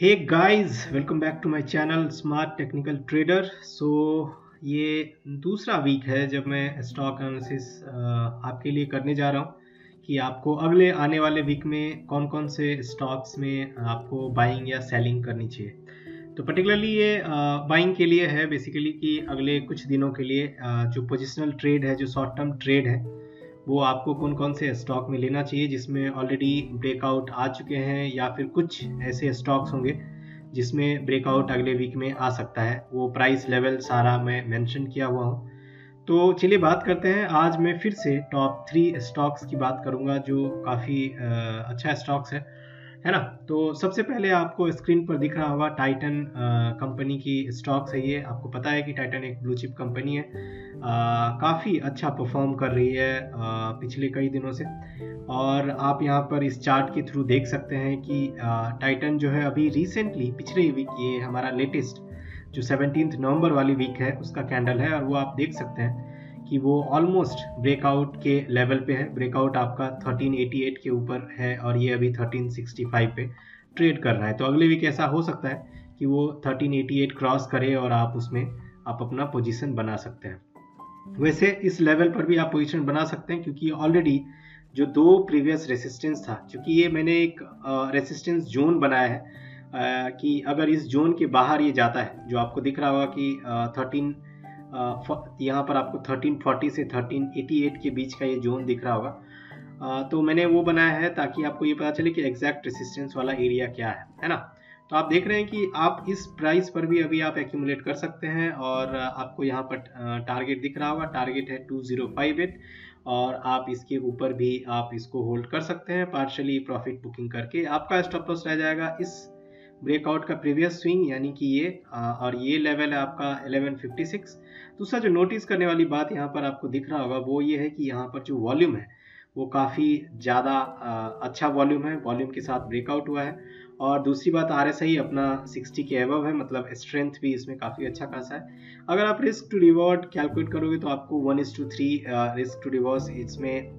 Hey guys, welcome back to my channel smart technical trader. ये दूसरा week है जब मैं स्टॉक एनालिसिस आपके लिए करने जा रहा हूँ कि आपको अगले आने वाले वीक में कौन कौन से स्टॉक्स में आपको बाइंग या सेलिंग करनी चाहिए। तो पर्टिकुलरली ये बाइंग के लिए है बेसिकली कि अगले कुछ दिनों के लिए जो पोजिशनल ट्रेड है, जो शॉर्ट टर्म ट्रेड है, वो आपको कौन कौन से स्टॉक में लेना चाहिए जिसमें ऑलरेडी ब्रेकआउट आ चुके हैं या फिर कुछ ऐसे स्टॉक्स होंगे जिसमें ब्रेकआउट अगले वीक में आ सकता है। वो प्राइस लेवल सारा मैं मेंशन किया हुआ हूँ। तो चलिए बात करते हैं। आज मैं फिर से टॉप 3 स्टॉक्स की बात करूंगा जो काफ़ी अच्छा स्टॉक्स है ना। तो सबसे पहले आपको स्क्रीन पर दिख रहा होगा टाइटन कंपनी की स्टॉक्स है। ये आपको पता है कि टाइटन एक ब्लू चिप कंपनी है, काफ़ी अच्छा परफॉर्म कर रही है पिछले कई दिनों से। और आप यहाँ पर इस चार्ट के थ्रू देख सकते हैं कि टाइटन जो है अभी रिसेंटली पिछले वीक, ये हमारा लेटेस्ट जो 17 नवंबर वाली वीक है उसका कैंडल है, और वो आप देख सकते हैं कि वो ऑलमोस्ट ब्रेकआउट के लेवल पे है। ब्रेकआउट आपका 1388 के ऊपर है और ये अभी 1365 पे ट्रेड कर रहा है। तो अगले वीक ऐसा हो सकता है कि वो 1388 क्रॉस करे और आप उसमें आप अपना पोजीशन बना सकते हैं। वैसे इस लेवल पर भी आप पोजीशन बना सकते हैं क्योंकि ऑलरेडी जो दो प्रीवियस रेसिस्टेंस था, क्योंकि ये मैंने एक रेसिस्टेंस जोन बनाया है कि अगर इस जोन के बाहर ये जाता है, जो आपको दिख रहा होगा कि यहाँ पर आपको 1340 से 1388 के बीच का ये जोन दिख रहा होगा। तो मैंने वो बनाया है ताकि आपको ये पता चले कि एग्जैक्ट रेसिस्टेंस वाला एरिया क्या है ना। तो आप देख रहे हैं कि आप इस प्राइस पर भी अभी आप एक्यूमुलेट कर सकते हैं, और आपको यहाँ पर टारगेट दिख रहा होगा। टारगेट है 2058 और आप इसके ऊपर भी आप इसको होल्ड कर सकते हैं पार्शली प्रॉफिट बुकिंग करके। आपका स्टॉप लॉस रह जाएगा इस ब्रेकआउट का प्रीवियस स्विंग, यानी कि ये और ये लेवल है आपका 1156। दूसरा जो नोटिस करने वाली बात यहाँ पर आपको दिख रहा होगा वो ये है कि यहाँ पर जो वॉल्यूम है वो काफ़ी ज़्यादा अच्छा वॉल्यूम है, वॉल्यूम के साथ ब्रेकआउट हुआ है। और दूसरी बात RSI अपना 60 के अबव है, मतलब स्ट्रेंथ भी इसमें काफ़ी अच्छा खासा है। अगर आप रिस्क टू रिवॉर्ड कैलकुलेट करोगे तो आपको 1:3 रिस्क टू रिवॉर्ड इसमें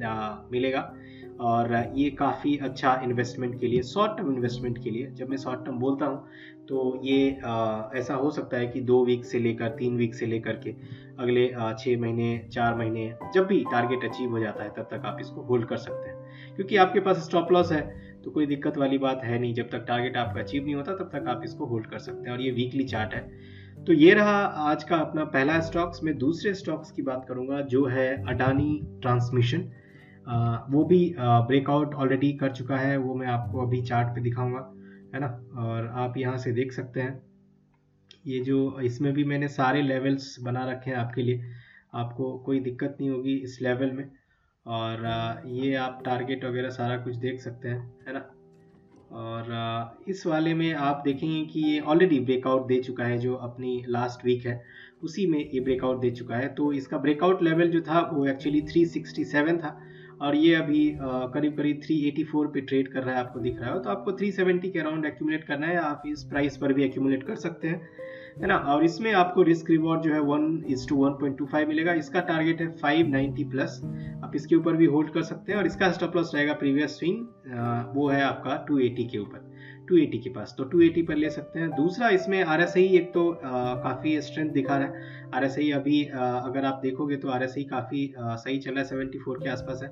मिलेगा, और ये काफ़ी अच्छा इन्वेस्टमेंट के लिए, शॉर्ट टर्म इन्वेस्टमेंट के लिए। जब मैं शॉर्ट टर्म बोलता हूँ तो ये ऐसा हो सकता है कि 2 वीक से लेकर 3 वीक से लेकर के अगले 6 महीने 4 महीने, जब भी टारगेट अचीव हो जाता है तब तक आप इसको होल्ड कर सकते हैं, क्योंकि आपके पास स्टॉप लॉस है तो कोई दिक्कत वाली बात है नहीं। जब तक टारगेट आपका अचीव नहीं होता तब तक आप इसको होल्ड कर सकते हैं, और ये वीकली चार्ट है। तो ये रहा आज का अपना पहला स्टॉक्स। मैं दूसरे स्टॉक्स की बात करूंगा जो है अडानी ट्रांसमिशन। वो भी ब्रेकआउट ऑलरेडी कर चुका है, वो मैं आपको अभी चार्ट पे दिखाऊंगा, है ना। और आप यहाँ से देख सकते हैं ये जो इसमें भी मैंने सारे लेवल्स बना रखे हैं आपके लिए, आपको कोई दिक्कत नहीं होगी इस लेवल में। और ये आप टारगेट वगैरह सारा कुछ देख सकते हैं, है ना। और इस वाले में आप देखेंगे कि ये ऑलरेडी ब्रेकआउट दे चुका है, जो अपनी लास्ट वीक है उसी में ये ब्रेकआउट दे चुका है। तो इसका ब्रेकआउट लेवल जो था वो एक्चुअली 367 था, और ये अभी करीब करीब 384 पे ट्रेड कर रहा है, आपको दिख रहा है। तो आपको 370 के अराउंड एक्यूमुलेट करना है, आप इस प्राइस पर भी एक्यूमुलेट कर सकते हैं, है ना। और इसमें आपको रिस्क रिवॉर्ड जो है 1:1.25 मिलेगा। इसका टारगेट है 590 प्लस, आप इसके ऊपर भी होल्ड कर सकते हैं। और इसका स्टॉप लॉस रहेगा प्रीवियस स्विंग, वो है आपका 280 के ऊपर, 280 के पास, तो 280 पर ले सकते हैं। दूसरा इसमें RSI एक तो काफ़ी स्ट्रेंथ दिखा रहा है। RSI अभी अगर आप देखोगे तो RSI काफ़ी सही चल रहा है, 74 के आसपास है।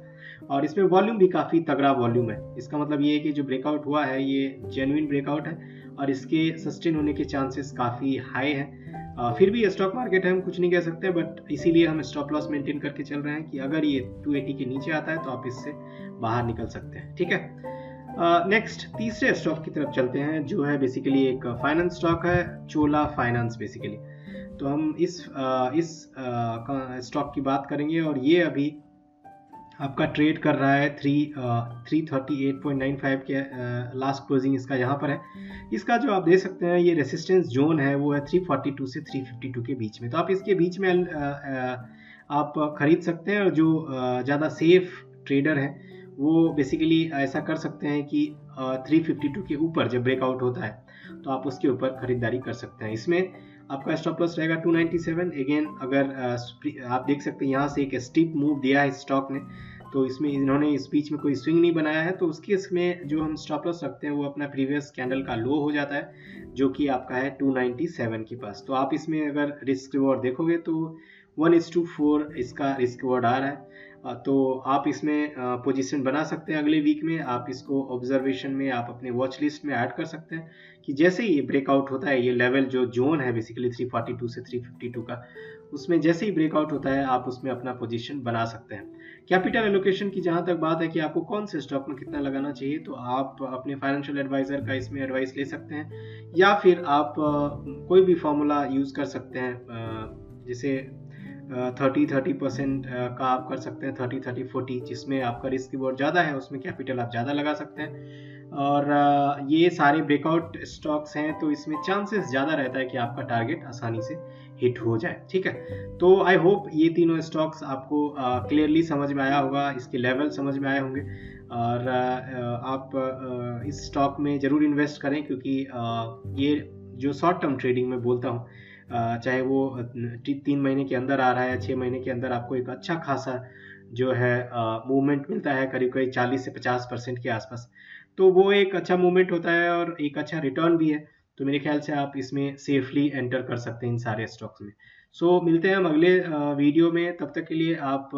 और इसमें वॉल्यूम भी काफ़ी तगड़ा वॉल्यूम है। इसका मतलब ये है कि जो ब्रेकआउट हुआ है ये जेन्युइन ब्रेकआउट है, और इसके सस्टेन होने के चांसेस काफ़ी हाई हैं। फिर भी स्टॉक मार्केट है, हम कुछ नहीं कह सकते, बट इसीलिए हम स्टॉप लॉस मेंटेन करके चल रहे हैं कि अगर ये 280 के नीचे आता है तो आप इससे बाहर निकल सकते हैं, ठीक है। नेक्स्ट तीसरे स्टॉक की तरफ चलते हैं जो है बेसिकली एक फाइनेंस स्टॉक है, चोला फाइनेंस बेसिकली। तो हम इस स्टॉक की बात करेंगे, और ये अभी आपका ट्रेड कर रहा है 338.95 के लास्ट क्लोजिंग इसका यहाँ पर है। इसका जो आप देख सकते हैं ये रेसिस्टेंस जोन है वो है 342 से 352 के बीच में। तो आप इसके बीच में आप खरीद सकते हैं, और जो ज़्यादा सेफ ट्रेडर है वो बेसिकली ऐसा कर सकते हैं कि 352 के ऊपर जब ब्रेकआउट होता है तो आप उसके ऊपर खरीदारी कर सकते हैं। इसमें आपका स्टॉप लॉस रहेगा 297। अगेन अगर आप देख सकते हैं यहाँ से एक स्टीप मूव दिया है स्टॉक ने, तो इसमें इन्होंने इस बीच में कोई स्विंग नहीं बनाया है, तो उसके इसमें जो हम स्टॉप लॉस रखते हैं वो अपना प्रीवियस कैंडल का लो हो जाता है, जो कि आपका है 297 के पास। तो आप इसमें अगर रिस्क रिवॉर्ड देखोगे तो 1:4 इसका रिस्क रिवॉर्ड आ रहा है। तो आप इसमें पोजीशन बना सकते हैं अगले वीक में। आप इसको ऑब्जर्वेशन में, आप अपने वॉच लिस्ट में ऐड कर सकते हैं कि जैसे ही ये ब्रेकआउट होता है, ये लेवल जो जोन है बेसिकली 342 से 352 का, उसमें जैसे ही ब्रेकआउट होता है आप उसमें अपना पोजीशन बना सकते हैं। कैपिटल एलोकेशन की जहां तक बात है कि आपको कौन से स्टॉक में कितना लगाना चाहिए, तो आप अपने फाइनेंशियल एडवाइजर का इसमें एडवाइस ले सकते हैं, या फिर आप कोई भी फॉर्मूला यूज कर सकते हैं, जैसे 30% का आप कर सकते हैं, 30-30-40, जिसमें आपका रिस्क रिवॉर्ड ज़्यादा है, उसमें कैपिटल आप ज़्यादा लगा सकते हैं। और ये सारे ब्रेकआउट स्टॉक्स हैं, तो इसमें चांसेस ज़्यादा रहता है कि आपका टारगेट आसानी से हिट हो जाए। ठीक है, तो आई होप ये तीनों स्टॉक्स आपको क्लियरली समझ में आया होगा, इसके लेवल समझ में आए होंगे, और आप इस स्टॉक में ज़रूर इन्वेस्ट करें, क्योंकि ये जो शॉर्ट टर्म ट्रेडिंग में बोलता हूँ, चाहे वो 3 महीने के अंदर आ रहा है या 6 महीने के अंदर, आपको एक अच्छा खासा जो है मूवमेंट मिलता है, करीब करीब 40 से 50% के आसपास। तो वो एक अच्छा मूवमेंट होता है और एक अच्छा रिटर्न भी है। तो मेरे ख्याल से आप इसमें सेफली एंटर कर सकते हैं इन सारे स्टॉक्स में। सो मिलते हैं हम अगले वीडियो में। तब तक के लिए आप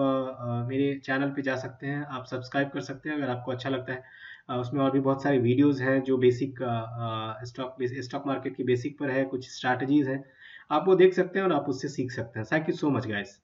मेरे चैनल पे जा सकते हैं, आप सब्सक्राइब कर सकते हैं अगर आपको अच्छा लगता है। उसमें और भी बहुत सारे वीडियोस हैं जो बेसिक स्टॉक मार्केट की बेसिक पर है, कुछ स्ट्रैटेजीज हैं, आप वो देख सकते हैं और आप उससे सीख सकते हैं। Thank you so much guys.